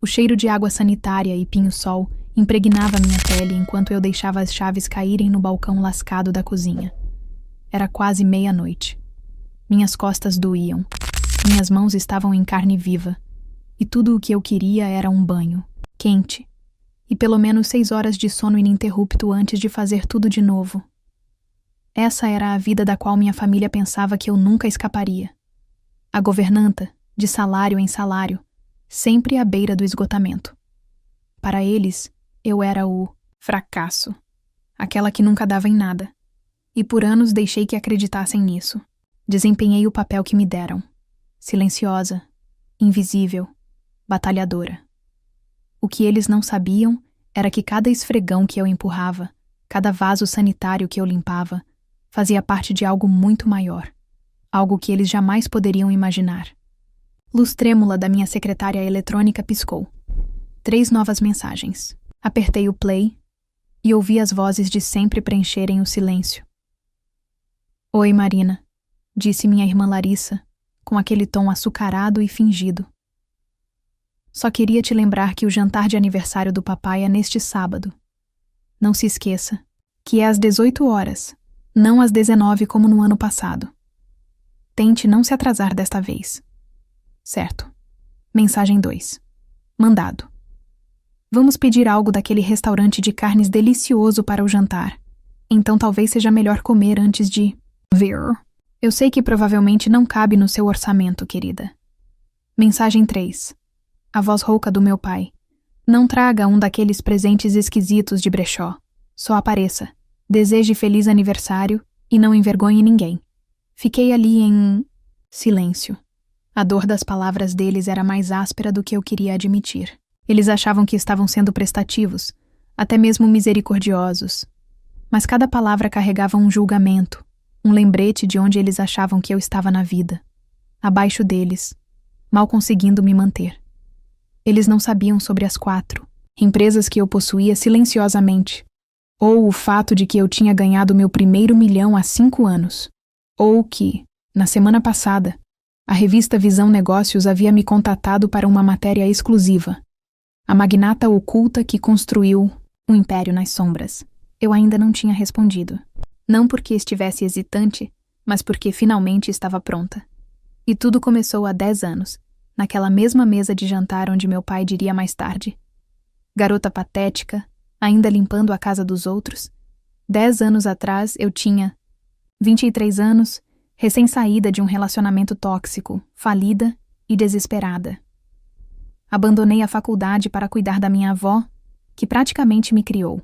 O cheiro de água sanitária e pinho-sol impregnava minha pele enquanto eu deixava as chaves caírem no balcão lascado da cozinha. Era quase meia-noite. Minhas costas doíam. Minhas mãos estavam em carne viva. E tudo o que eu queria era um banho, quente, e pelo menos 6 horas de sono ininterrupto antes de fazer tudo de novo. Essa era a vida da qual minha família pensava que eu nunca escaparia. A governanta, de salário em salário, sempre à beira do esgotamento. Para eles, eu era o fracasso, aquela que nunca dava em nada. E por anos deixei que acreditassem nisso. Desempenhei o papel que me deram. Silenciosa, invisível, batalhadora. O que eles não sabiam era que cada esfregão que eu empurrava, cada vaso sanitário que eu limpava, fazia parte de algo muito maior. Algo que eles jamais poderiam imaginar. Luz trêmula da minha secretária eletrônica piscou. 3 novas mensagens. Apertei o play e ouvi as vozes de sempre preencherem o silêncio. Oi, Marina, disse minha irmã Larissa, com aquele tom açucarado e fingido. Só queria te lembrar que o jantar de aniversário do papai é neste sábado. Não se esqueça, que é às 18 horas, não às 19 como no ano passado. Tente não se atrasar desta vez. Certo. Mensagem 2. Mandado. Vamos pedir algo daquele restaurante de carnes delicioso para o jantar. Então talvez seja melhor comer antes de vir. Eu sei que provavelmente não cabe no seu orçamento, querida. Mensagem 3. A voz rouca do meu pai. Não traga um daqueles presentes esquisitos de brechó. Só apareça. Deseje feliz aniversário e não envergonhe ninguém. Fiquei ali em silêncio. A dor das palavras deles era mais áspera do que eu queria admitir. Eles achavam que estavam sendo prestativos, até mesmo misericordiosos. Mas cada palavra carregava um julgamento, um lembrete de onde eles achavam que eu estava na vida. Abaixo deles, mal conseguindo me manter. Eles não sabiam sobre as 4 empresas que eu possuía silenciosamente, ou o fato de que eu tinha ganhado meu primeiro milhão há 5 anos, ou que, na semana passada, a revista Visão Negócios havia me contatado para uma matéria exclusiva. A magnata oculta que construiu um império nas sombras. Eu ainda não tinha respondido. Não porque estivesse hesitante, mas porque finalmente estava pronta. E tudo começou há 10 anos, naquela mesma mesa de jantar onde meu pai diria mais tarde. Garota patética, ainda limpando a casa dos outros. 10 anos atrás eu tinha 23 anos, recém-saída de um relacionamento tóxico, falida e desesperada. Abandonei a faculdade para cuidar da minha avó, que praticamente me criou.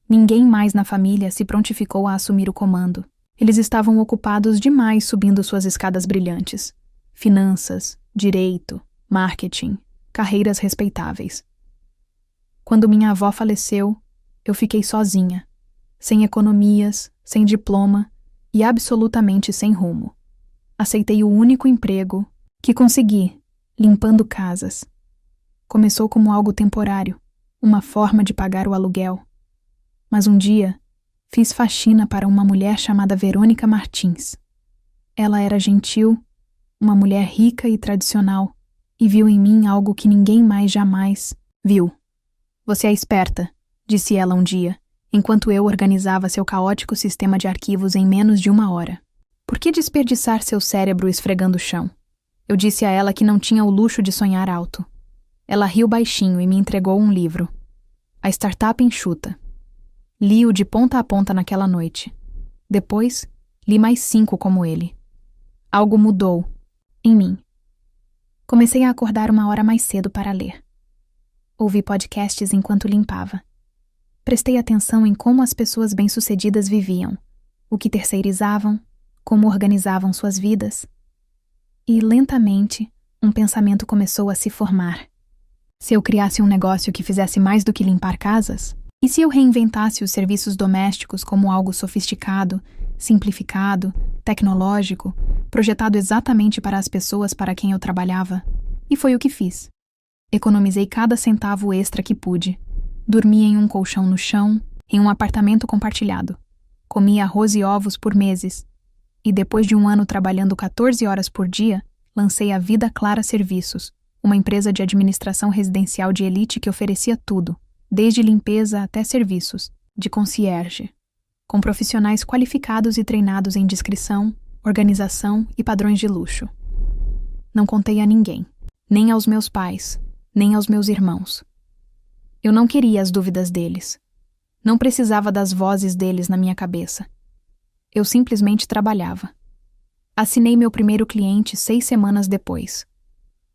Ninguém mais na família se prontificou a assumir o comando. Eles estavam ocupados demais subindo suas escadas brilhantes. Finanças, direito, marketing, carreiras respeitáveis. Quando minha avó faleceu, eu fiquei sozinha, sem economias, sem diploma e absolutamente sem rumo. Aceitei o único emprego que consegui, limpando casas. Começou como algo temporário, uma forma de pagar o aluguel. Mas um dia, fiz faxina para uma mulher chamada Verônica Martins. Ela era gentil, uma mulher rica e tradicional, e viu em mim algo que ninguém mais jamais viu. Você é esperta, disse ela um dia, enquanto eu organizava seu caótico sistema de arquivos em menos de 1 hora. Por que desperdiçar seu cérebro esfregando o chão? Eu disse a ela que não tinha o luxo de sonhar alto. Ela riu baixinho e me entregou um livro. A Startup Enxuta. Li-o de ponta a ponta naquela noite. Depois, li mais 5 como ele. Algo mudou, em mim. Comecei a acordar 1 hora mais cedo para ler. Ouvi podcasts enquanto limpava. Prestei atenção em como as pessoas bem-sucedidas viviam, o que terceirizavam, como organizavam suas vidas. E, lentamente, um pensamento começou a se formar. Se eu criasse um negócio que fizesse mais do que limpar casas? E se eu reinventasse os serviços domésticos como algo sofisticado, simplificado, tecnológico, projetado exatamente para as pessoas para quem eu trabalhava? E foi o que fiz. Economizei cada centavo extra que pude. Dormia em um colchão no chão, em um apartamento compartilhado. Comia arroz e ovos por meses. E depois de 1 ano trabalhando 14 horas por dia, lancei a Vida Clara Serviços, uma empresa de administração residencial de elite que oferecia tudo, desde limpeza até serviços, de concierge, com profissionais qualificados e treinados em discrição, organização e padrões de luxo. Não contei a ninguém, nem aos meus pais, nem aos meus irmãos. Eu não queria as dúvidas deles. Não precisava das vozes deles na minha cabeça. Eu simplesmente trabalhava. Assinei meu primeiro cliente 6 semanas depois.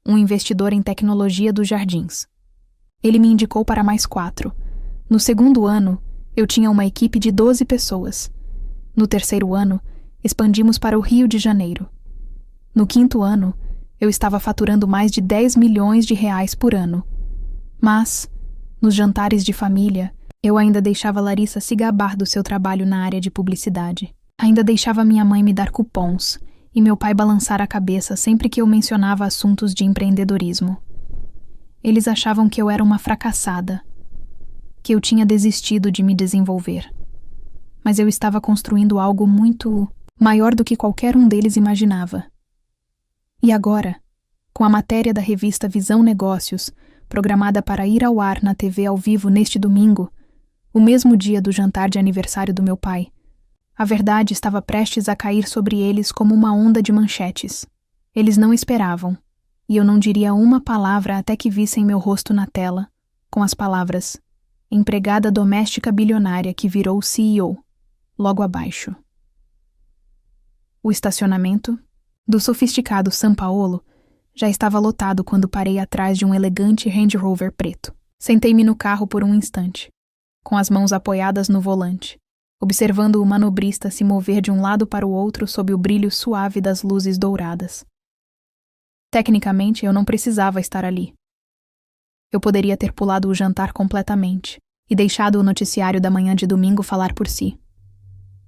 Um investidor em tecnologia dos Jardins. Ele me indicou para mais 4. No segundo ano, eu tinha uma equipe de 12 pessoas. No terceiro ano, expandimos para o Rio de Janeiro. No quinto ano, eu estava faturando mais de 10 milhões de reais por ano. Mas, nos jantares de família, eu ainda deixava Larissa se gabar do seu trabalho na área de publicidade. Ainda deixava minha mãe me dar cupons e meu pai balançar a cabeça sempre que eu mencionava assuntos de empreendedorismo. Eles achavam que eu era uma fracassada, que eu tinha desistido de me desenvolver. Mas eu estava construindo algo muito maior do que qualquer um deles imaginava. E agora, com a matéria da revista Visão Negócios, programada para ir ao ar na TV ao vivo neste domingo, o mesmo dia do jantar de aniversário do meu pai, a verdade estava prestes a cair sobre eles como uma onda de manchetes. Eles não esperavam, e eu não diria uma palavra até que vissem meu rosto na tela, com as palavras empregada doméstica bilionária que virou CEO, logo abaixo. O estacionamento do sofisticado São Paulo já estava lotado quando parei atrás de um elegante Range Rover preto. Sentei-me no carro por um instante, com as mãos apoiadas no volante, observando o manobrista se mover de um lado para o outro sob o brilho suave das luzes douradas. Tecnicamente, eu não precisava estar ali. Eu poderia ter pulado o jantar completamente e deixado o noticiário da manhã de domingo falar por si.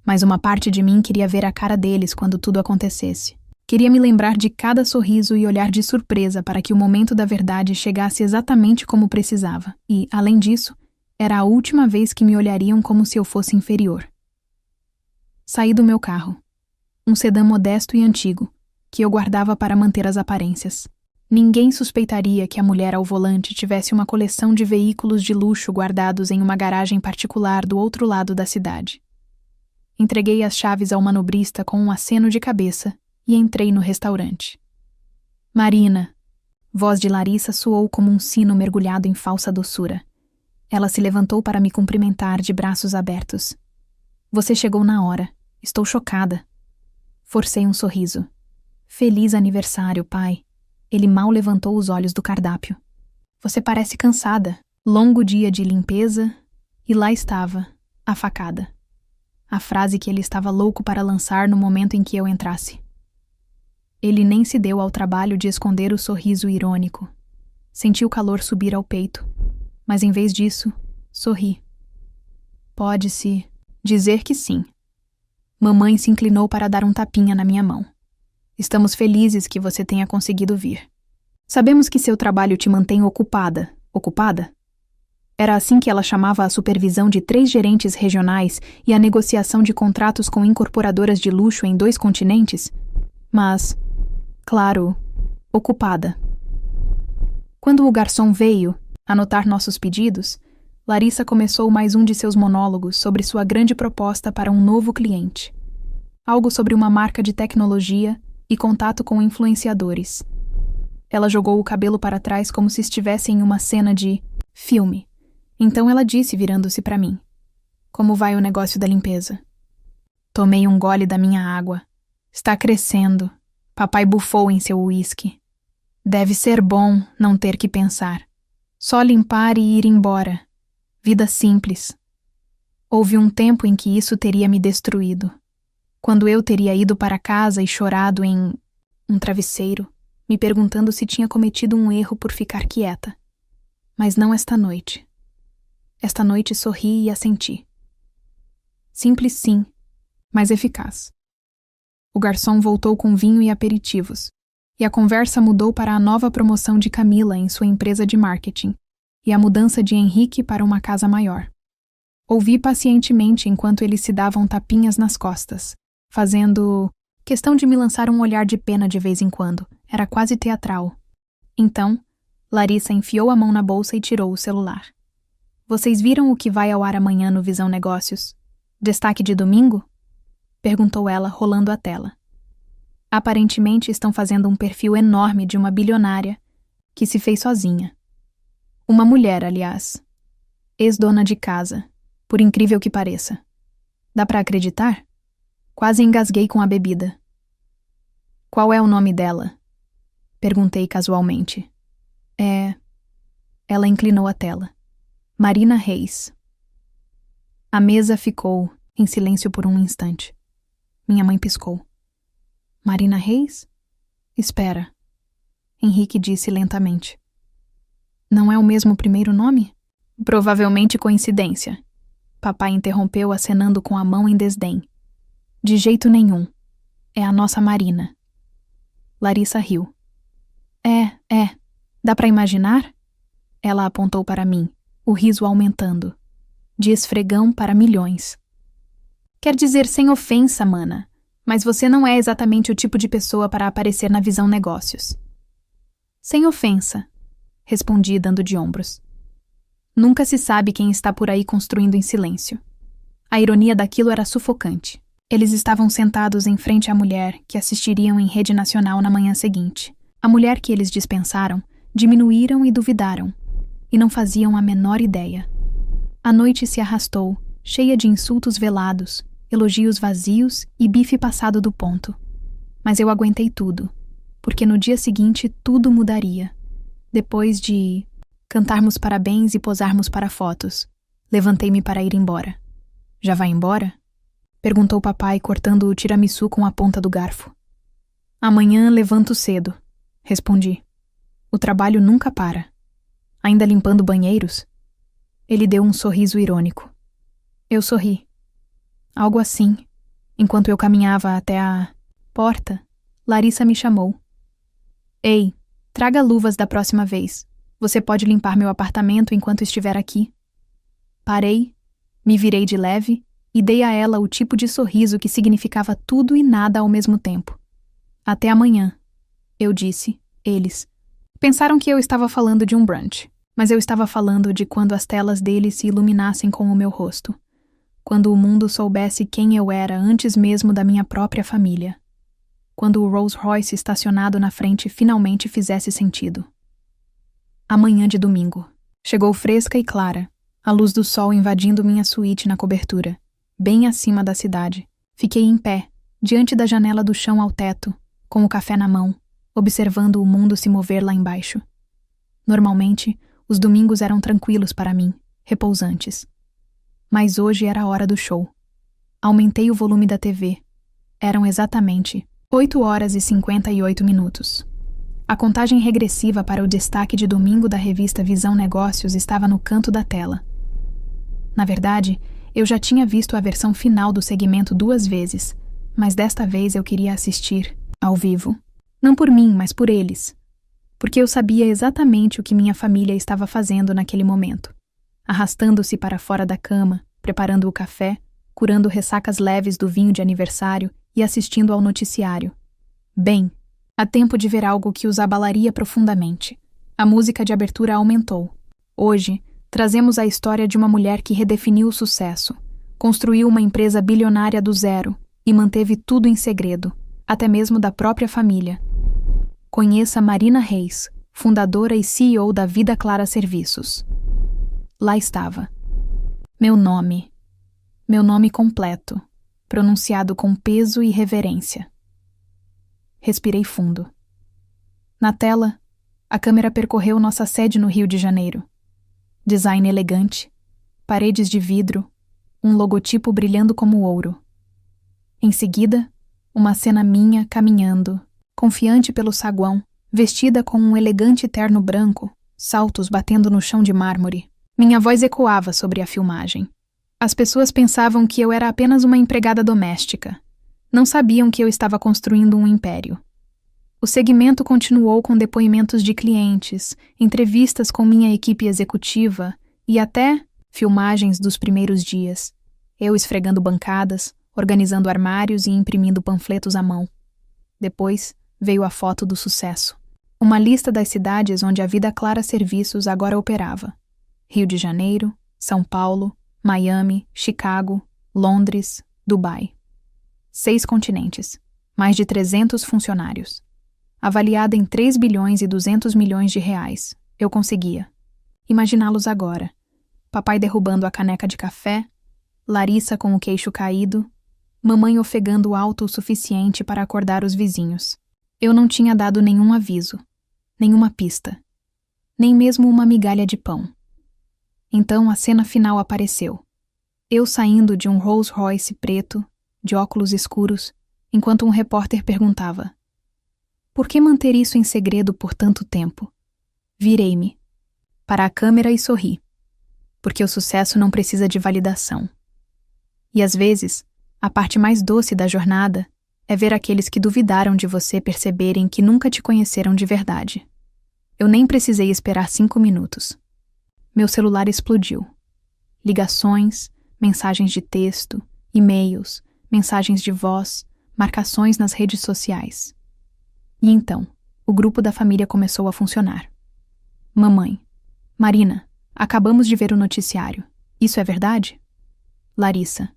Mas uma parte de mim queria ver a cara deles quando tudo acontecesse. Queria me lembrar de cada sorriso e olhar de surpresa para que o momento da verdade chegasse exatamente como precisava. E, além disso, era a última vez que me olhariam como se eu fosse inferior. Saí do meu carro. Um sedã modesto e antigo, que eu guardava para manter as aparências. Ninguém suspeitaria que a mulher ao volante tivesse uma coleção de veículos de luxo guardados em uma garagem particular do outro lado da cidade. Entreguei as chaves ao manobrista com um aceno de cabeça e entrei no restaurante. Marina, voz de Larissa soou como um sino mergulhado em falsa doçura. Ela se levantou para me cumprimentar de braços abertos. Você chegou na hora. Estou chocada. Forcei um sorriso. Feliz aniversário, pai. Ele mal levantou os olhos do cardápio. Você parece cansada. Longo dia de limpeza. E lá estava, a facada. A frase que ele estava louco para lançar no momento em que eu entrasse. Ele nem se deu ao trabalho de esconder o sorriso irônico. Senti o calor subir ao peito. Mas em vez disso, sorri. Pode-se dizer que sim. Mamãe se inclinou para dar um tapinha na minha mão. Estamos felizes que você tenha conseguido vir. Sabemos que seu trabalho te mantém ocupada. Ocupada? Era assim que ela chamava a supervisão de 3 gerentes regionais e a negociação de contratos com incorporadoras de luxo em 2 continentes? Mas, claro, ocupada. Quando o garçom veio anotar nossos pedidos, Larissa começou mais um de seus monólogos sobre sua grande proposta para um novo cliente. Algo sobre uma marca de tecnologia e contato com influenciadores. Ela jogou o cabelo para trás como se estivesse em uma cena de filme. Então ela disse, virando-se para mim: Como vai o negócio da limpeza? Tomei um gole da minha água. Está crescendo. Papai bufou em seu uísque. Deve ser bom não ter que pensar. Só limpar e ir embora. Vida simples. Houve um tempo em que isso teria me destruído. Quando eu teria ido para casa e chorado em um travesseiro, me perguntando se tinha cometido um erro por ficar quieta. Mas não esta noite. Esta noite sorri e assenti. Simples sim, mas eficaz. O garçom voltou com vinho e aperitivos, e a conversa mudou para a nova promoção de Camila em sua empresa de marketing, e a mudança de Henrique para uma casa maior. Ouvi pacientemente enquanto eles se davam tapinhas nas costas, fazendo questão de me lançar um olhar de pena de vez em quando. Era quase teatral. Então, Larissa enfiou a mão na bolsa e tirou o celular. Vocês viram o que vai ao ar amanhã no Visão Negócios? Destaque de domingo? Perguntou ela, rolando a tela. Aparentemente estão fazendo um perfil enorme de uma bilionária que se fez sozinha. Uma mulher, aliás. Ex-dona de casa, por incrível que pareça. Dá pra acreditar? Quase engasguei com a bebida. Qual é o nome dela? Perguntei casualmente. Ela inclinou a tela. Marina Reis. A mesa ficou em silêncio por um instante. Minha mãe piscou. Marina Reis? Espera. Henrique disse lentamente. Não é o mesmo primeiro nome? Provavelmente coincidência. Papai interrompeu acenando com a mão em desdém. De jeito nenhum. É a nossa Marina. Larissa riu. Dá pra imaginar? Ela apontou para mim, o riso aumentando. De esfregão para milhões. Quer dizer sem ofensa, mana, mas você não é exatamente o tipo de pessoa para aparecer na Visão Negócios. Sem ofensa, respondi dando de ombros. Nunca se sabe quem está por aí construindo em silêncio. A ironia daquilo era sufocante. Eles estavam sentados em frente à mulher que assistiriam em rede nacional na manhã seguinte. A mulher que eles dispensaram, diminuíram e duvidaram, e não faziam a menor ideia. A noite se arrastou, cheia de insultos velados, elogios vazios e bife passado do ponto. Mas eu aguentei tudo, porque no dia seguinte tudo mudaria. Depois de cantarmos parabéns e posarmos para fotos, levantei-me para ir embora. Já vai embora? Perguntou papai, cortando o tiramisu com a ponta do garfo. Amanhã levanto cedo, respondi. O trabalho nunca para. Ainda limpando banheiros? Ele deu um sorriso irônico. Eu sorri. Algo assim. Enquanto eu caminhava até a porta, Larissa me chamou. Ei, traga luvas da próxima vez. Você pode limpar meu apartamento enquanto estiver aqui. Parei, me virei de leve e dei a ela o tipo de sorriso que significava tudo e nada ao mesmo tempo. Até amanhã, eu disse, eles. Pensaram que eu estava falando de um brunch, mas eu estava falando de quando as telas deles se iluminassem com o meu rosto. Quando o mundo soubesse quem eu era antes mesmo da minha própria família. Quando o Rolls Royce estacionado na frente finalmente fizesse sentido. Amanhã de domingo. Chegou fresca e clara, a luz do sol invadindo minha suíte na cobertura, bem acima da cidade. Fiquei em pé, diante da janela do chão ao teto, com o café na mão, observando o mundo se mover lá embaixo. Normalmente, os domingos eram tranquilos para mim, repousantes. Mas hoje era a hora do show. Aumentei o volume da TV. Eram exatamente 8h58. A contagem regressiva para o destaque de domingo da revista Visão Negócios estava no canto da tela. Na verdade, eu já tinha visto a versão final do segmento 2 vezes, mas desta vez eu queria assistir, ao vivo. Não por mim, mas por eles. Porque eu sabia exatamente o que minha família estava fazendo naquele momento. Arrastando-se para fora da cama, preparando o café, curando ressacas leves do vinho de aniversário e assistindo ao noticiário. Bem, há tempo de ver algo que os abalaria profundamente. A música de abertura aumentou. Hoje, trazemos a história de uma mulher que redefiniu o sucesso, construiu uma empresa bilionária do zero e manteve tudo em segredo, até mesmo da própria família. Conheça Marina Reis, fundadora e CEO da Vida Clara Serviços. Lá estava. Meu nome completo, pronunciado com peso e reverência. Respirei fundo. Na tela, a câmera percorreu nossa sede no Rio de Janeiro. Design elegante, paredes de vidro, um logotipo brilhando como ouro. Em seguida, uma cena minha caminhando, confiante pelo saguão, vestida com um elegante terno branco, saltos batendo no chão de mármore. Minha voz ecoava sobre a filmagem. As pessoas pensavam que eu era apenas uma empregada doméstica. Não sabiam que eu estava construindo um império. O segmento continuou com depoimentos de clientes, entrevistas com minha equipe executiva e até filmagens dos primeiros dias. Eu esfregando bancadas, organizando armários e imprimindo panfletos à mão. Depois veio a foto do sucesso. Uma lista das cidades onde a Vida Clara Serviços agora operava: Rio de Janeiro, São Paulo, Miami, Chicago, Londres, Dubai. 6 continentes, mais de 300 funcionários. Avaliada em 3 bilhões e 200 milhões de reais, eu conseguia imaginá-los agora. Papai derrubando a caneca de café, Larissa com o queixo caído, mamãe ofegando alto o suficiente para acordar os vizinhos. Eu não tinha dado nenhum aviso, nenhuma pista, nem mesmo uma migalha de pão. Então a cena final apareceu. Eu saindo de um Rolls Royce preto, de óculos escuros, enquanto um repórter perguntava: por que manter isso em segredo por tanto tempo? Virei-me para a câmera e sorri, porque o sucesso não precisa de validação. E às vezes, a parte mais doce da jornada é ver aqueles que duvidaram de você perceberem que nunca te conheceram de verdade. Eu nem precisei esperar 5 minutos. Meu celular explodiu. Ligações, mensagens de texto, e-mails, mensagens de voz, marcações nas redes sociais. E então, o grupo da família começou a funcionar. Mamãe: Marina, acabamos de ver o noticiário. Isso é verdade? Larissa: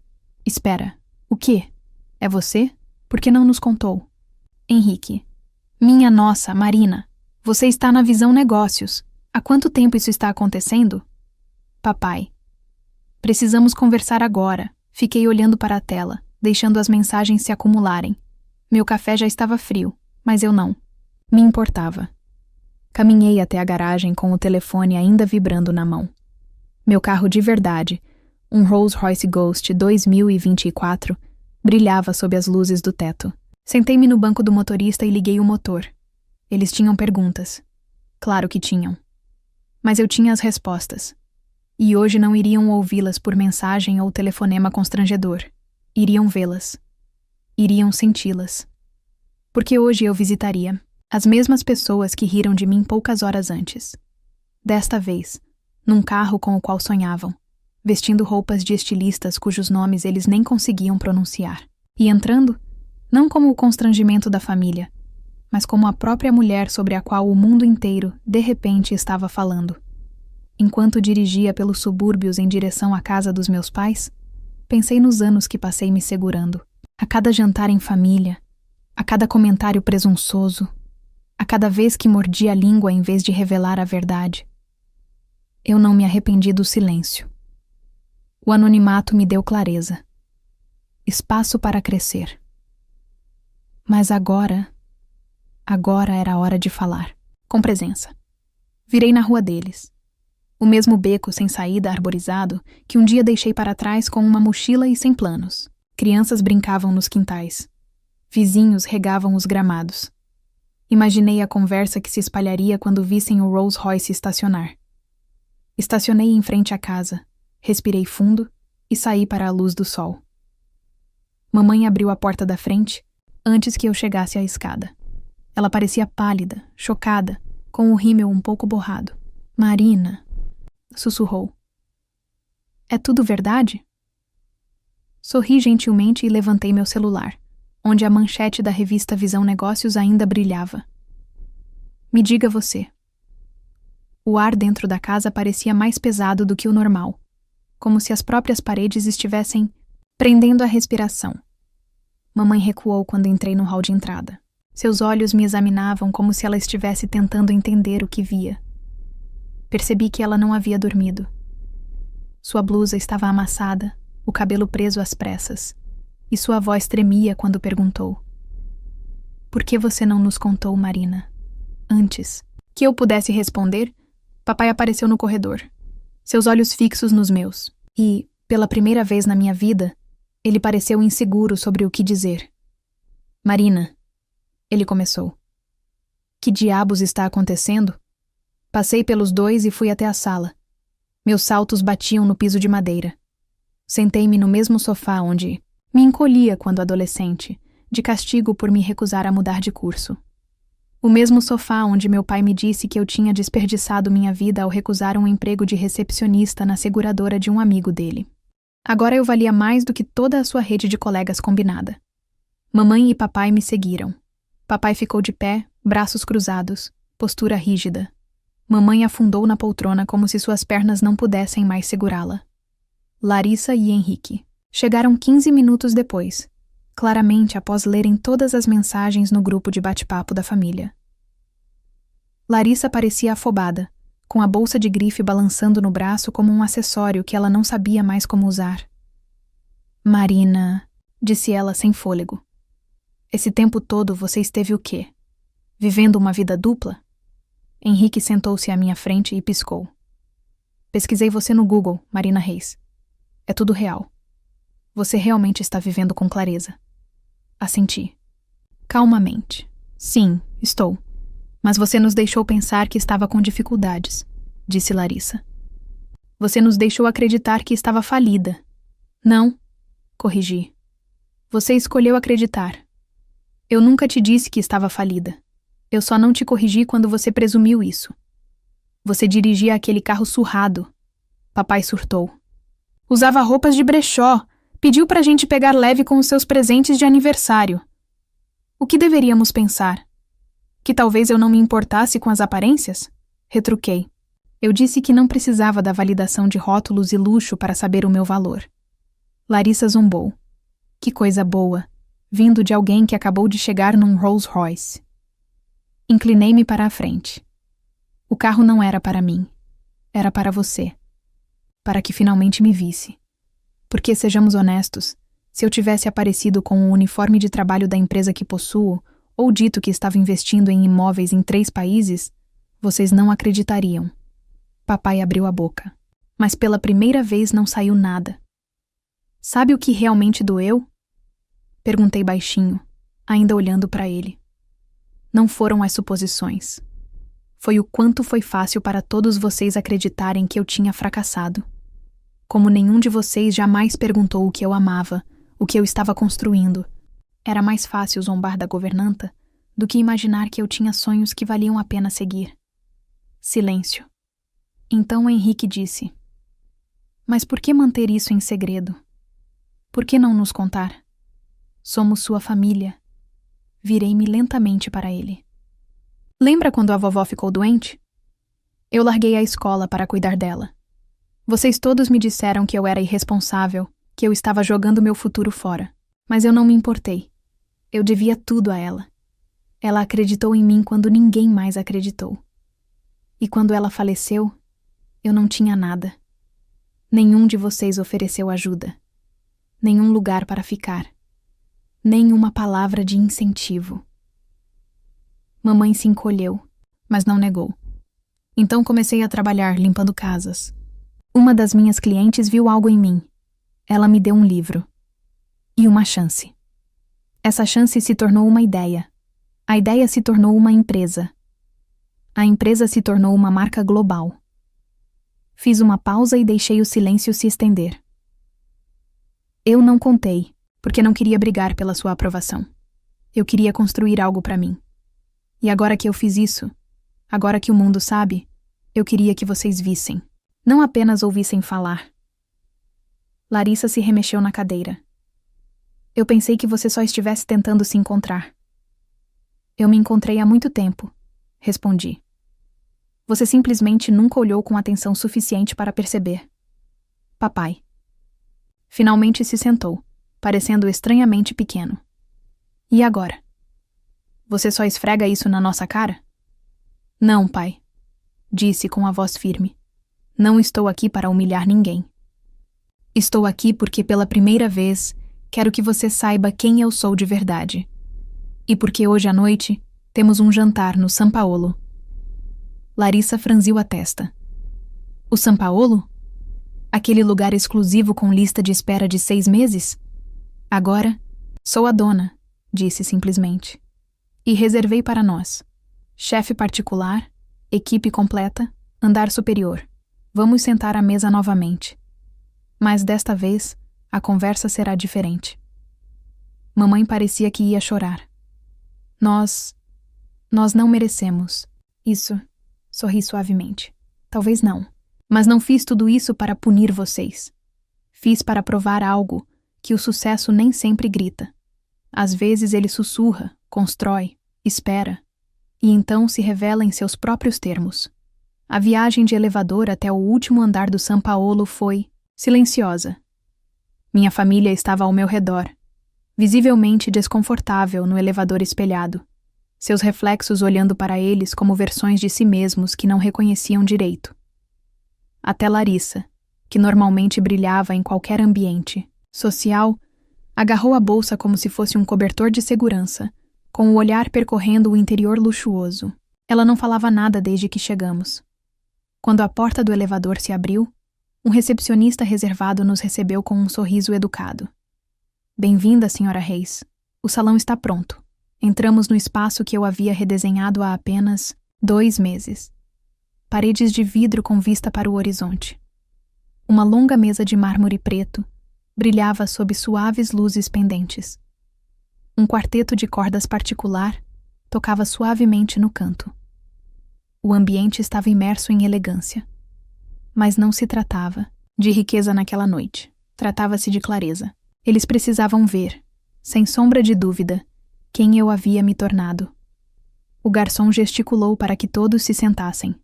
espera, o quê? É você? Por que não nos contou? Henrique: minha nossa, Marina, você está na Visão Negócios. Há quanto tempo isso está acontecendo? Papai: precisamos conversar agora. Fiquei olhando para a tela, deixando as mensagens se acumularem. Meu café já estava frio, mas eu não me importava. Caminhei até a garagem com o telefone ainda vibrando na mão. Meu carro de verdade, um Rolls Royce Ghost 2024, brilhava sob as luzes do teto. Sentei-me no banco do motorista e liguei o motor. Eles tinham perguntas. Claro que tinham. Mas eu tinha as respostas. E hoje não iriam ouvi-las por mensagem ou telefonema constrangedor. Iriam vê-las. Iriam senti-las. Porque hoje eu visitaria as mesmas pessoas que riram de mim poucas horas antes. Desta vez, num carro com o qual sonhavam, vestindo roupas de estilistas cujos nomes eles nem conseguiam pronunciar. E entrando, não como o constrangimento da família, mas como a própria mulher sobre a qual o mundo inteiro, de repente, estava falando. Enquanto dirigia pelos subúrbios em direção à casa dos meus pais, pensei nos anos que passei me segurando, a cada jantar em família, a cada comentário presunçoso, a cada vez que mordi a língua em vez de revelar a verdade. Eu não me arrependi do silêncio. O anonimato me deu clareza. Espaço para crescer. Mas agora era a hora de falar, com presença. Virei na rua deles. O mesmo beco sem saída arborizado que um dia deixei para trás com uma mochila e sem planos. Crianças brincavam nos quintais. Vizinhos regavam os gramados. Imaginei a conversa que se espalharia quando vissem o Rolls Royce estacionar. Estacionei em frente à casa, respirei fundo e saí para a luz do sol. Mamãe abriu a porta da frente antes que eu chegasse à escada. Ela parecia pálida, chocada, com o rímel um pouco borrado. Marina, sussurrou. É tudo verdade? Sorri gentilmente e levantei meu celular, onde a manchete da revista Visão Negócios ainda brilhava. Me diga você. O ar dentro da casa parecia mais pesado do que o normal, como se as próprias paredes estivessem prendendo a respiração. Mamãe recuou quando entrei no hall de entrada. Seus olhos me examinavam como se ela estivesse tentando entender o que via. Percebi que ela não havia dormido. Sua blusa estava amassada, o cabelo preso às pressas, e sua voz tremia quando perguntou: por que você não nos contou, Marina? Antes que eu pudesse responder, papai apareceu no corredor, seus olhos fixos nos meus, e, pela primeira vez na minha vida, ele pareceu inseguro sobre o que dizer. Marina, ele começou. Que diabos está acontecendo? Passei pelos dois e fui até a sala. Meus saltos batiam no piso de madeira. Sentei-me no mesmo sofá onde me encolhia quando adolescente, de castigo por me recusar a mudar de curso. O mesmo sofá onde meu pai me disse que eu tinha desperdiçado minha vida ao recusar um emprego de recepcionista na seguradora de um amigo dele. Agora eu valia mais do que toda a sua rede de colegas combinada. Mamãe e papai me seguiram. Papai ficou de pé, braços cruzados, Postura rígida. Mamãe afundou na poltrona como se suas pernas não pudessem mais segurá-la. Larissa e Henrique chegaram 15 minutos depois, claramente após lerem todas as mensagens no grupo de bate-papo da família. Larissa parecia afobada, com a bolsa de grife balançando no braço como um acessório que ela não sabia mais como usar. Marina, disse ela sem fôlego. Esse tempo todo você esteve o quê? Vivendo uma vida dupla? Henrique sentou-se à minha frente e piscou. Pesquisei você no Google, Marina Reis. É tudo real. Você realmente está vivendo com clareza. Assenti. Calmamente. Sim, estou. Mas você nos deixou pensar que estava com dificuldades, disse Larissa. Você nos deixou acreditar que estava falida. Não, corrigi. Você escolheu acreditar. Eu nunca te disse que estava falida. Eu só não te corrigi quando você presumiu isso. Você dirigia aquele carro surrado. Papai surtou. Usava roupas de brechó. Pediu pra gente pegar leve com os seus presentes de aniversário. O que deveríamos pensar? Que talvez eu não me importasse com as aparências? Retruquei. Eu disse que não precisava da validação de rótulos e luxo para saber o meu valor. Larissa zombou. Que coisa boa, vindo de alguém que acabou de chegar num Rolls Royce. Inclinei-me para a frente. O carro não era para mim. Era para você. Para que finalmente me visse. Porque, sejamos honestos, se eu tivesse aparecido com o uniforme de trabalho da empresa que possuo, ou dito que estava investindo em imóveis em 3 países, vocês não acreditariam. Papai abriu a boca. Mas pela primeira vez não saiu nada. Sabe o que realmente doeu? Perguntei baixinho, ainda olhando para ele. Não foram as suposições. Foi o quanto foi fácil para todos vocês acreditarem que eu tinha fracassado. Como nenhum de vocês jamais perguntou o que eu amava, o que eu estava construindo. Era mais fácil zombar da governanta do que imaginar que eu tinha sonhos que valiam a pena seguir. Silêncio. Então Henrique disse: Mas por que manter isso em segredo? Por que não nos contar? Somos sua família. Virei-me lentamente para ele. Lembra quando a vovó ficou doente? Eu larguei a escola para cuidar dela. Vocês todos me disseram que eu era irresponsável, que eu estava jogando meu futuro fora. Mas eu não me importei. Eu devia tudo a ela. Ela acreditou em mim quando ninguém mais acreditou. E quando ela faleceu, eu não tinha nada. Nenhum de vocês ofereceu ajuda. Nenhum lugar para ficar. Nenhuma palavra de incentivo. Mamãe se encolheu, mas não negou. Então comecei a trabalhar limpando casas. Uma das minhas clientes viu algo em mim. Ela me deu um livro. E uma chance. Essa chance se tornou uma ideia. A ideia se tornou uma empresa. A empresa se tornou uma marca global. Fiz uma pausa e deixei o silêncio se estender. Eu não contei, porque não queria brigar pela sua aprovação. Eu queria construir algo para mim. E agora que eu fiz isso, agora que o mundo sabe, eu queria que vocês vissem. Não apenas ouvissem falar. Larissa se remexeu na cadeira. Eu pensei que você só estivesse tentando se encontrar. Eu me encontrei há muito tempo, respondi. Você simplesmente nunca olhou com atenção suficiente para perceber. Papai. Finalmente se sentou, parecendo estranhamente pequeno. E agora? Você só esfrega isso na nossa cara? Não, pai, disse com a voz firme. Não estou aqui para humilhar ninguém. Estou aqui porque pela primeira vez quero que você saiba quem eu sou de verdade. E porque hoje à noite temos um jantar no São Paulo. Larissa franziu a testa. O São Paulo? Aquele lugar exclusivo com lista de espera de 6 meses? Agora, sou a dona, disse simplesmente. E reservei para nós. Chefe particular, equipe completa, andar superior. Vamos sentar à mesa novamente. Mas desta vez, a conversa será diferente. Mamãe parecia que ia chorar. Nós não merecemos. Isso, sorri suavemente. Talvez não. Mas não fiz tudo isso para punir vocês. Fiz para provar algo que o sucesso nem sempre grita. Às vezes ele sussurra, constrói, espera. e então se revela em seus próprios termos. A viagem de elevador até o último andar do São Paulo foi silenciosa. Minha família estava ao meu redor, visivelmente desconfortável no elevador espelhado, seus reflexos olhando para eles como versões de si mesmos que não reconheciam direito. Até Larissa, que normalmente brilhava em qualquer ambiente social, agarrou a bolsa como se fosse um cobertor de segurança, com o olhar percorrendo o interior luxuoso. Ela não falava nada desde que chegamos. Quando a porta do elevador se abriu, um recepcionista reservado nos recebeu com um sorriso educado. Bem-vinda, Sra. Reis. O salão está pronto. Entramos no espaço que eu havia redesenhado há apenas 2 meses. Paredes de vidro com vista para o horizonte. Uma longa mesa de mármore preto brilhava sob suaves luzes pendentes. Um quarteto de cordas particular tocava suavemente no canto. O ambiente estava imerso em elegância. Mas não se tratava de riqueza naquela noite. Tratava-se de clareza. Eles precisavam ver, sem sombra de dúvida, quem eu havia me tornado. O garçom gesticulou para que todos se sentassem.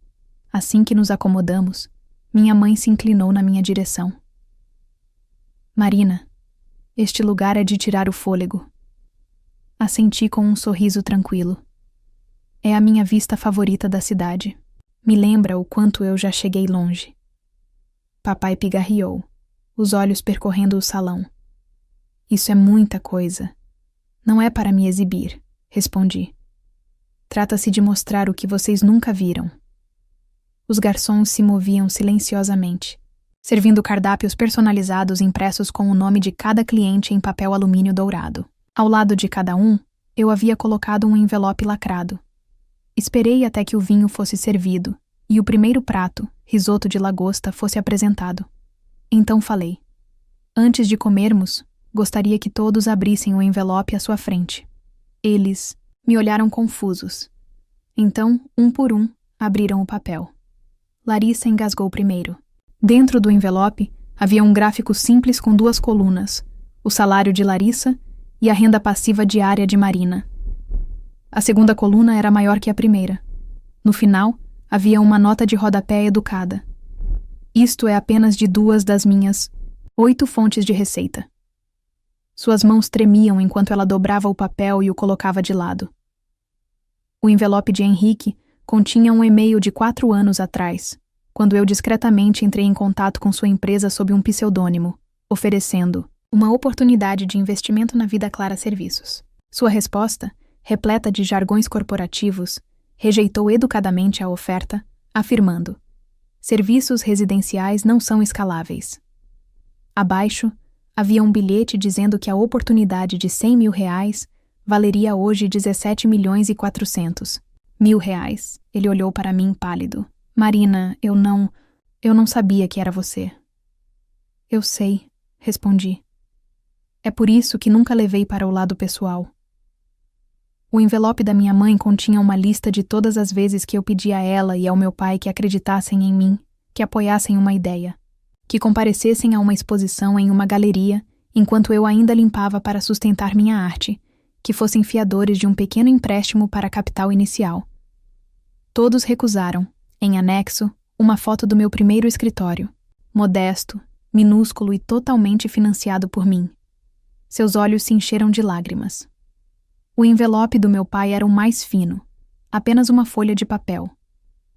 Assim que nos acomodamos, minha mãe se inclinou na minha direção. Marina, este lugar é de tirar o fôlego. Assenti com um sorriso tranquilo. É a minha vista favorita da cidade. Me lembra o quanto eu já cheguei longe. Papai pigarreou, os olhos percorrendo o salão. Isso é muita coisa. Não é para me exibir, respondi. Trata-se de mostrar o que vocês nunca viram. Os garçons se moviam silenciosamente, servindo cardápios personalizados impressos com o nome de cada cliente em papel alumínio dourado. Ao lado de cada um, eu havia colocado um envelope lacrado. Esperei até que o vinho fosse servido e o primeiro prato, risoto de lagosta, fosse apresentado. Então falei. Antes de comermos, gostaria que todos abrissem o envelope à sua frente. Eles me olharam confusos. Então, um por um, abriram o papel. Larissa engasgou primeiro. Dentro do envelope havia um gráfico simples com 2 colunas, o salário de Larissa e a renda passiva diária de Marina. A segunda coluna era maior que a primeira. No final, havia uma nota de rodapé educada. Isto é apenas de 2 das minhas 8 fontes de receita. Suas mãos tremiam enquanto ela dobrava o papel e o colocava de lado. O envelope de Henrique continha um e-mail de 4 anos atrás, quando eu discretamente entrei em contato com sua empresa sob um pseudônimo, oferecendo uma oportunidade de investimento na Vida Clara Serviços. Sua resposta, repleta de jargões corporativos, rejeitou educadamente a oferta, afirmando: serviços residenciais não são escaláveis. Abaixo, havia um bilhete dizendo que a oportunidade de R$100 mil valeria hoje 17.400.000 reais. Ele olhou para mim pálido. Marina, eu não sabia que era você. Eu sei, respondi. É por isso que nunca levei para o lado pessoal. O envelope da minha mãe continha uma lista de todas as vezes que eu pedi a ela e ao meu pai que acreditassem em mim, que apoiassem uma ideia, que comparecessem a uma exposição em uma galeria enquanto eu ainda limpava para sustentar minha arte, que fossem fiadores de um pequeno empréstimo para capital inicial. Todos recusaram, em anexo, uma foto do meu primeiro escritório, modesto, minúsculo e totalmente financiado por mim. Seus olhos se encheram de lágrimas. O envelope do meu pai era o mais fino, apenas uma folha de papel,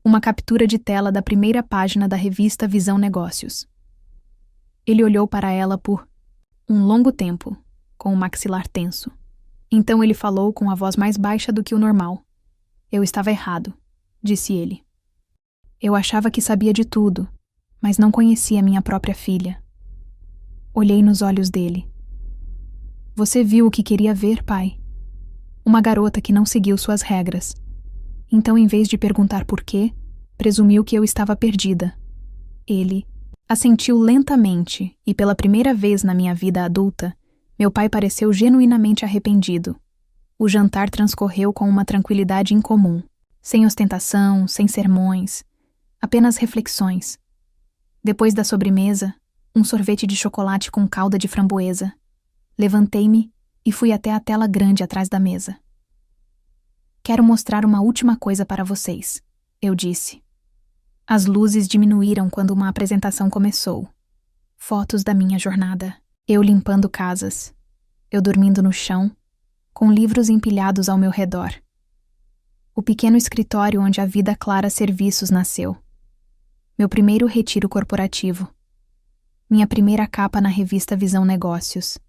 uma captura de tela da primeira página da revista Visão Negócios. Ele olhou para ela por um longo tempo, com o maxilar tenso. Então ele falou com a voz mais baixa do que o normal. Eu estava errado, disse ele. Eu achava que sabia de tudo, mas não conhecia minha própria filha. Olhei nos olhos dele. Você viu o que queria ver, pai? Uma garota que não seguiu suas regras. Então, em vez de perguntar por quê, presumiu que eu estava perdida. Ele assentiu lentamente e, pela primeira vez na minha vida adulta, meu pai pareceu genuinamente arrependido. O jantar transcorreu com uma tranquilidade incomum, sem ostentação, sem sermões, apenas reflexões. Depois da sobremesa, um sorvete de chocolate com calda de framboesa. Levantei-me e fui até a tela grande atrás da mesa. Quero mostrar uma última coisa para vocês, eu disse. As luzes diminuíram quando uma apresentação começou. Fotos da minha jornada. Eu limpando casas. Eu dormindo no chão, com livros empilhados ao meu redor. O pequeno escritório onde a Vida Clara Serviços nasceu. Meu primeiro retiro corporativo. Minha primeira capa na revista Visão Negócios.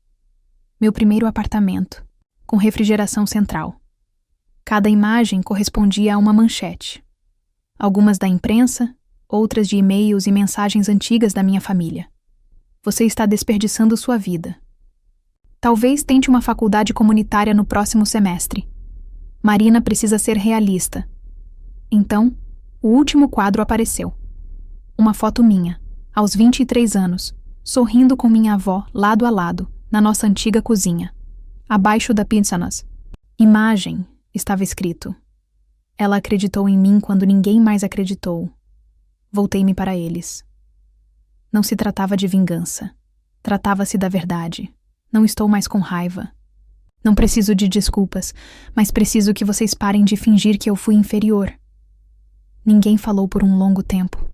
Meu primeiro apartamento, com refrigeração central. Cada imagem correspondia a uma manchete. Algumas da imprensa, outras de e-mails e mensagens antigas da minha família. Você está desperdiçando sua vida. Talvez tente uma faculdade comunitária no próximo semestre. Marina precisa ser realista. Então, o último quadro apareceu. Uma foto minha, aos 23 anos, sorrindo com minha avó lado a lado, na nossa antiga cozinha. Abaixo da pizzanas. Imagem, estava escrito. Ela acreditou em mim quando ninguém mais acreditou. Voltei-me para eles. Não se tratava de vingança. Tratava-se da verdade. Não estou mais com raiva. Não preciso de desculpas, mas preciso que vocês parem de fingir que eu fui inferior. Ninguém falou por um longo tempo.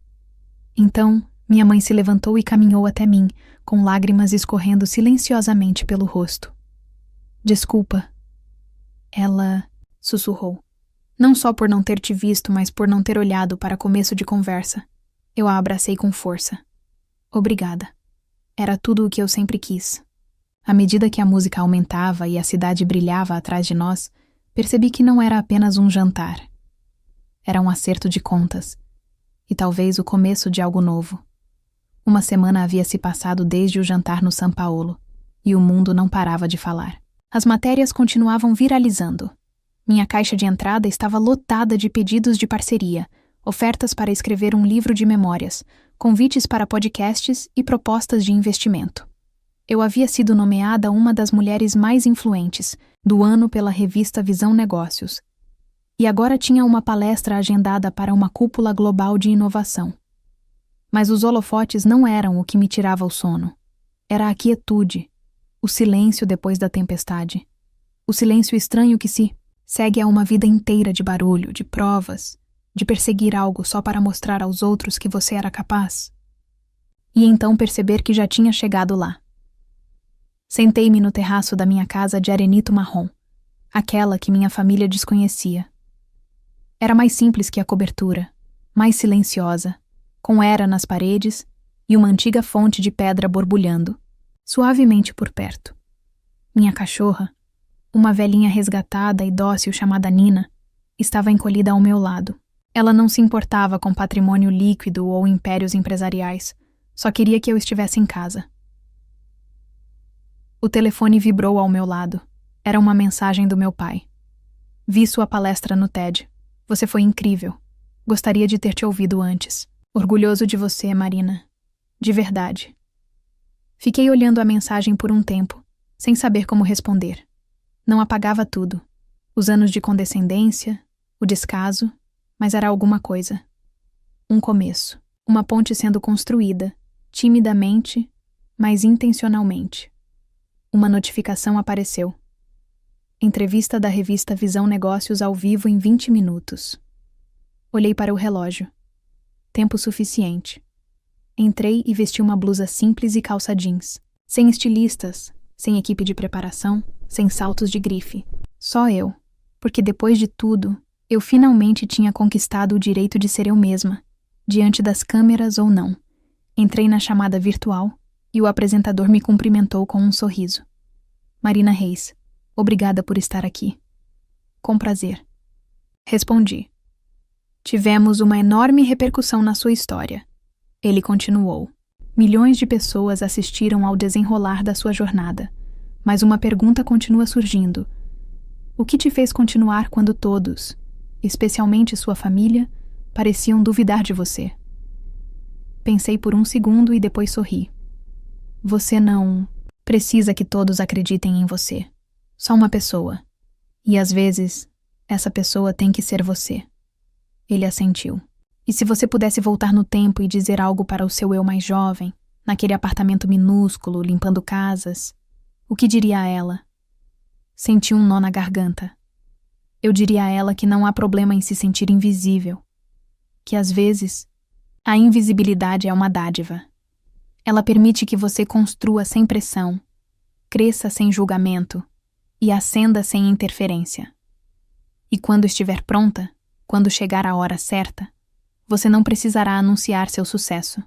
Então, minha mãe se levantou e caminhou até mim, com lágrimas escorrendo silenciosamente pelo rosto. Desculpa. Ela sussurrou. Não só por não ter te visto, mas por não ter olhado para começo de conversa. Eu a abracei com força. Obrigada. Era tudo o que eu sempre quis. À medida que a música aumentava e a cidade brilhava atrás de nós, percebi que não era apenas um jantar. Era um acerto de contas. E talvez o começo de algo novo. Uma semana havia se passado desde o jantar no São Paulo, e o mundo não parava de falar. As matérias continuavam viralizando. Minha caixa de entrada estava lotada de pedidos de parceria, ofertas para escrever um livro de memórias, convites para podcasts e propostas de investimento. Eu havia sido nomeada uma das mulheres mais influentes do ano pela revista Visão Negócios, e agora tinha uma palestra agendada para uma cúpula global de inovação. Mas os holofotes não eram o que me tirava o sono. Era a quietude, o silêncio depois da tempestade. O silêncio estranho que se segue a uma vida inteira de barulho, de provas, de perseguir algo só para mostrar aos outros que você era capaz. E então perceber que já tinha chegado lá. Sentei-me no terraço da minha casa de arenito marrom, aquela que minha família desconhecia. Era mais simples que a cobertura, mais silenciosa, com era nas paredes e uma antiga fonte de pedra borbulhando, suavemente por perto. Minha cachorra, uma velhinha resgatada e dócil chamada Nina, estava encolhida ao meu lado. Ela não se importava com patrimônio líquido ou impérios empresariais, só queria que eu estivesse em casa. O telefone vibrou ao meu lado. Era uma mensagem do meu pai. Vi sua palestra no TED. Você foi incrível. Gostaria de ter te ouvido antes. Orgulhoso de você, Marina. De verdade. Fiquei olhando a mensagem por um tempo, sem saber como responder. Não apagava tudo. Os anos de condescendência, o descaso, mas era alguma coisa. Um começo. Uma ponte sendo construída, timidamente, mas intencionalmente. Uma notificação apareceu. Entrevista da revista Visão Negócios ao vivo em 20 minutos. Olhei para o relógio. Tempo suficiente. Entrei e vesti uma blusa simples e calça jeans. Sem estilistas, sem equipe de preparação, sem saltos de grife. Só eu. Porque depois de tudo, eu finalmente tinha conquistado o direito de ser eu mesma, diante das câmeras ou não. Entrei na chamada virtual e o apresentador me cumprimentou com um sorriso. Marina Reis, obrigada por estar aqui. Com prazer. Respondi. Tivemos uma enorme repercussão na sua história. Ele continuou. Milhões de pessoas assistiram ao desenrolar da sua jornada, mas uma pergunta continua surgindo. O que te fez continuar quando todos, especialmente sua família, pareciam duvidar de você? Pensei por um segundo e depois sorri. Você não precisa que todos acreditem em você. Só uma pessoa. E às vezes, essa pessoa tem que ser você. Ele assentiu. E se você pudesse voltar no tempo e dizer algo para o seu eu mais jovem, naquele apartamento minúsculo, limpando casas, o que diria a ela? Senti um nó na garganta. Eu diria a ela que não há problema em se sentir invisível, que às vezes a invisibilidade é uma dádiva. Ela permite que você construa sem pressão, cresça sem julgamento e ascenda sem interferência. E quando estiver pronta, quando chegar a hora certa, você não precisará anunciar seu sucesso.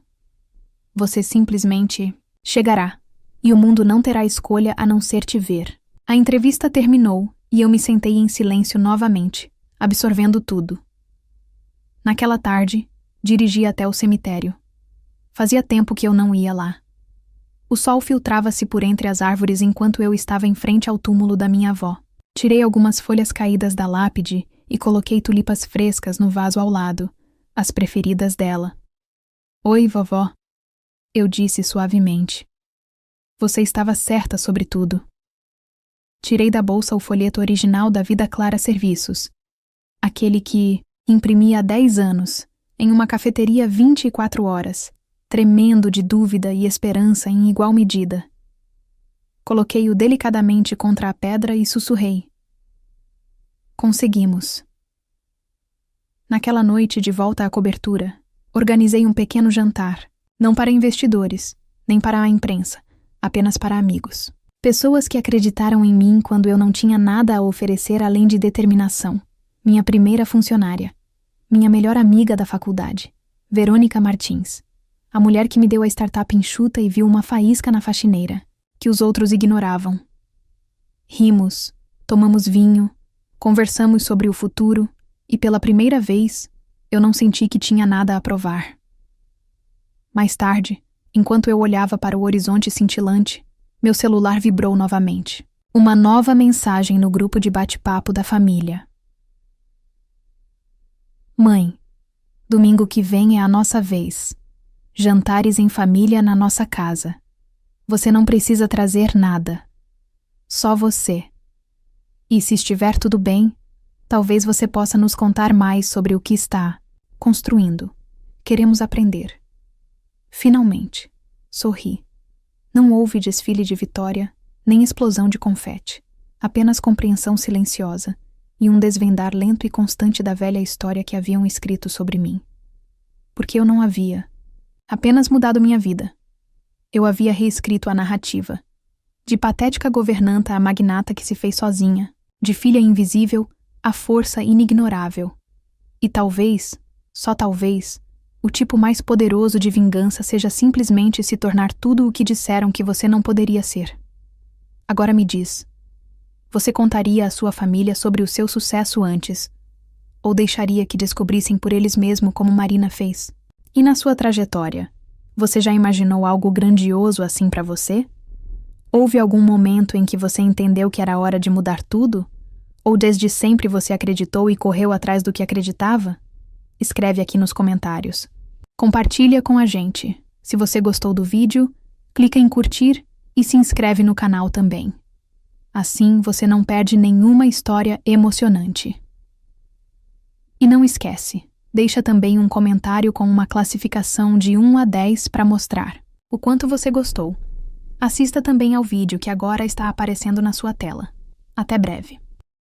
Você simplesmente chegará, e o mundo não terá escolha a não ser te ver. A entrevista terminou e eu me sentei em silêncio novamente, absorvendo tudo. Naquela tarde, dirigi até o cemitério. Fazia tempo que eu não ia lá. O sol filtrava-se por entre as árvores enquanto eu estava em frente ao túmulo da minha avó. Tirei algumas folhas caídas da lápide e coloquei tulipas frescas no vaso ao lado, as preferidas dela. Oi, vovó, eu disse suavemente. Você estava certa sobre tudo. Tirei da bolsa o folheto original da Vida Clara Serviços, aquele que imprimi há 10 anos, em uma cafeteria 24 horas, tremendo de dúvida e esperança em igual medida. Coloquei-o delicadamente contra a pedra e sussurrei. Conseguimos. Naquela noite, de volta à cobertura, organizei um pequeno jantar, não para investidores, nem para a imprensa, apenas para amigos. Pessoas que acreditaram em mim quando eu não tinha nada a oferecer além de determinação. Minha primeira funcionária, minha melhor amiga da faculdade, Verônica Martins, a mulher que me deu a startup enxuta e viu uma faísca na faxineira, que os outros ignoravam. Rimos, tomamos vinho, conversamos sobre o futuro e, pela primeira vez, eu não senti que tinha nada a provar. Mais tarde, enquanto eu olhava para o horizonte cintilante, meu celular vibrou novamente. Uma nova mensagem no grupo de bate-papo da família. Mãe, domingo que vem é a nossa vez. Jantares em família na nossa casa. Você não precisa trazer nada. Só você. E se estiver tudo bem, talvez você possa nos contar mais sobre o que está construindo. Queremos aprender. Finalmente, sorri. Não houve desfile de vitória, nem explosão de confete. Apenas compreensão silenciosa e um desvendar lento e constante da velha história que haviam escrito sobre mim. Porque eu não havia apenas mudado minha vida. Eu havia reescrito a narrativa. De patética governanta a magnata que se fez sozinha, de filha invisível a força inignorável. E talvez, só talvez, o tipo mais poderoso de vingança seja simplesmente se tornar tudo o que disseram que você não poderia ser. Agora me diz, você contaria à sua família sobre o seu sucesso antes, ou deixaria que descobrissem por eles mesmos como Marina fez? E na sua trajetória, você já imaginou algo grandioso assim para você? Houve algum momento em que você entendeu que era hora de mudar tudo? Ou desde sempre você acreditou e correu atrás do que acreditava? Escreve aqui nos comentários. Compartilha com a gente. Se você gostou do vídeo, clica em curtir e se inscreve no canal também. Assim você não perde nenhuma história emocionante. E não esquece, deixa também um comentário com uma classificação de 1 a 10 para mostrar o quanto você gostou. Assista também ao vídeo que agora está aparecendo na sua tela. Até breve.